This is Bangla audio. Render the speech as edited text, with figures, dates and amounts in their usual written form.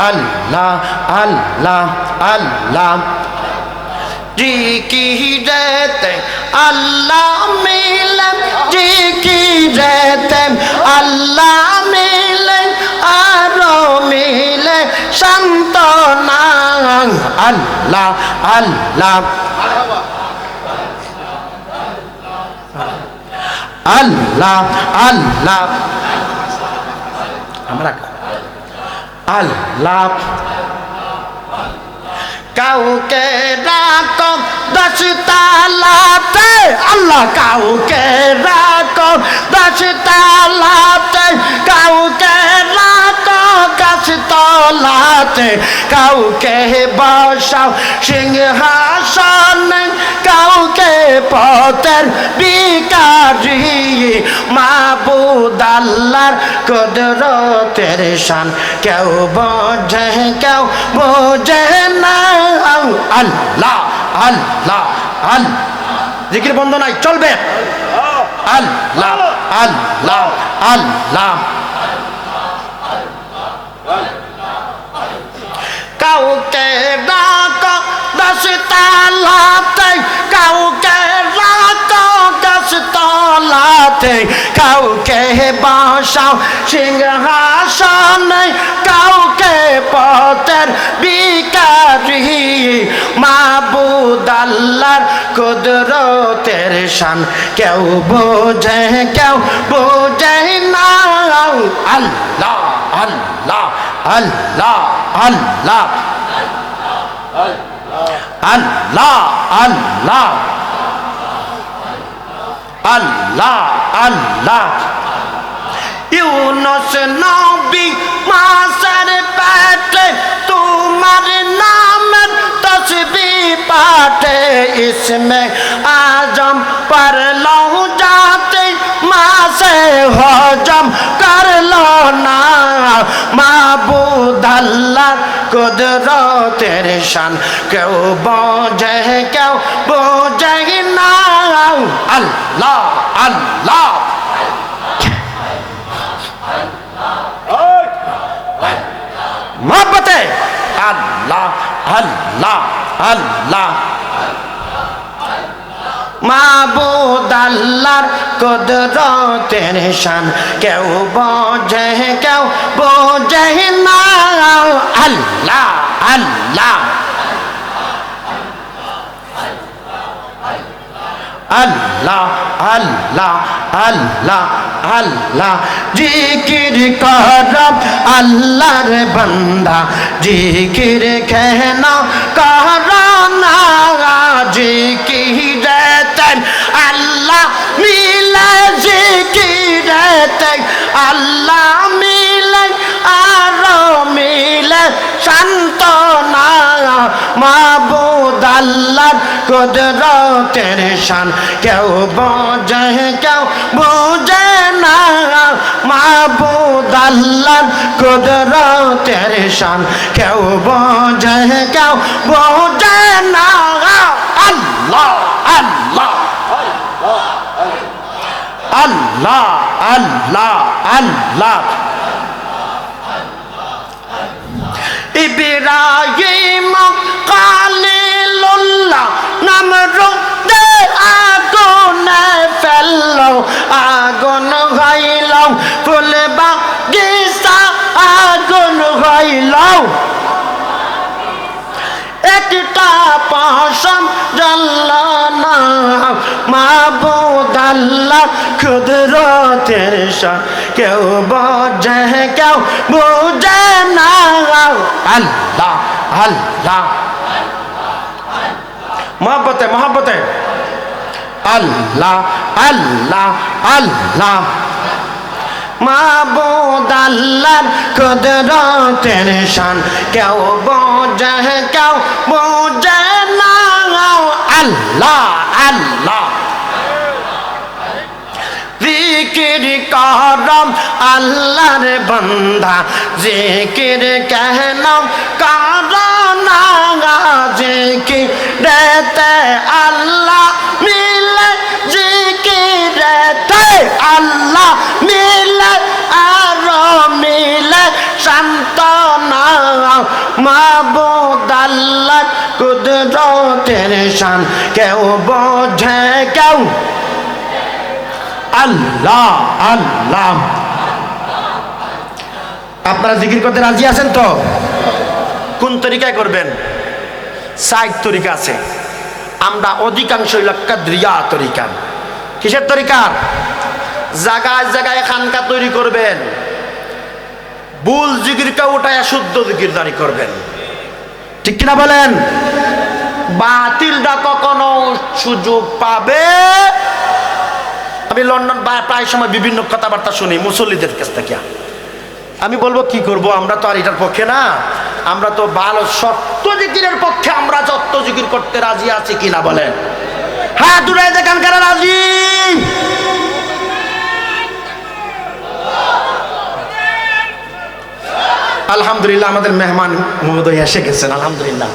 আল্লাহ আল্লাহ আল্লাহ জিকিরেতে আল্লাহ মিলে জিকিরেতে আল্লাহ মিলে আরো মিলে সান্তনা আল্লাহ আল্লাহ আল্লাহ আল্লাহ আমরা আল্লাহ কাউকে রাখো 10 তালাতে আল্লাহ কাউকে রাখো 10 তালাতে কাউকে রাখো গাছ তলাতে কাউকে বসাও সিংহাসনে কাউকে পথের ভিখারি মাবুদ আল্লাহর কুদরতের শান কেউ বোঝে না আল্লাহ আল্লাহ আল্লাহ জিকির বন্ধ নাই চলবে আল্লাহ আল্লাহ আল্লাহ কাউকে ডাকো 10 তালাতে কাউকে রাখো গাছ তলাতে কাউকে বসাও সিংহাসনে কাউকে পথের ভিখারি মাবুদ আল্লাহর কুদরতের শান কেউ বোঝে না আল্লাহ আল্লাহ আল্লাহ আল্লাহ আল্লাহ আল্লাহ আল্লাহ আল্লাহ ইউনুস নবী মাছের পেটে তোমার নামের তসবিহ পাঠে ইসমে আজম পড়লো যাতে মাসে হজম করলো না মাবুদ আল্লাহ কুদরতের শান কেউ বোঝে না আল্লাহ আল্লাহ মোহব্বতে আল্লাহ আল্লাহ আল্লাহ মাবুদ আল্লাহর কুদরতের শান কেউ বোঝে না আল্লাহ আল্লাহ আল্লাহ আল্লাহ আল্লাহ আল্লাহ জিকির কর আল্লাহর বান্দা জিকির কেন কর না জিকিরেতে আল্লাহ মিলে জিকিরেতে আল্লাহ মিলে আরো মিলে সান্তনা মাবুদ আল্লাহর কুদরতের শান কেউ বোঝে না মাবুদ আল্লাহর কুদরতের শান কেউ বোঝে না আল্লাহ আল্লাহ আল্লাহ আল্লাহ আল্লাহ ইব্রাহিম খলিলুল্লাহ নমরুদে আগুনে ফেললো আগুন হইল ফুল বাগিচা আগুন হইল একটা পশম জ্বলল না মাবুদ আল্লাহ কুদরতের শান কেউ বোঝে না আল্লাহ আল্লাহ মোহব্বতে আল্লাহ আল্লাহ আল্লাহ মাবুদ আল্লাহর কুদরতের শান কেউ বোঝে না আল্লাহ আল্লাহ জিকির করম আল্লাহর বান্দা জিকির কেন করনা জিকিরেতে আল্লাহ মিলে জিকিরেতে আল্লাহ মিলে আরো মিলে সান্তনা মাবুদ আল্লাহ কুদরতের শান কেউ বোঝে কেউ আল্লাহ আল্লাহ। আপনারা জিকির করতে রাজি আছেন তো? কোন তরিকায় করবেন? ৬০ তরিকা আছে। আমরা অধিকাংশ কাদরিয়া তরিকা। কিসের তরিকা? জায়গায় জায়গায় খানকা তৈরি করবেন, ভুল জিকিরকে উঠায় শুদ্ধ জিকির দাঁড়ি করবেন, ঠিক কিনা বলেন? বাতিলটা কখনো সুযোগ পাবে। আমি লন্ডন প্রায় সময় বিভিন্ন কথাবার্তা শুনি মুসল্লিদের কাছ থেকে। আমি বলবো কি করব, আমরা তো আর এটার পক্ষে না, আমরা তো ভালো সত্য জিকিরের পক্ষে। আমরা সত্য জিকির করতে রাজি আছি কিনা বলেন? হ্যাঁ, দূরে দেখান কারা রাজি? আলহামদুলিল্লাহ, আমাদের মেহমান মহোদয় এসে গেছেন, আলহামদুলিল্লাহ।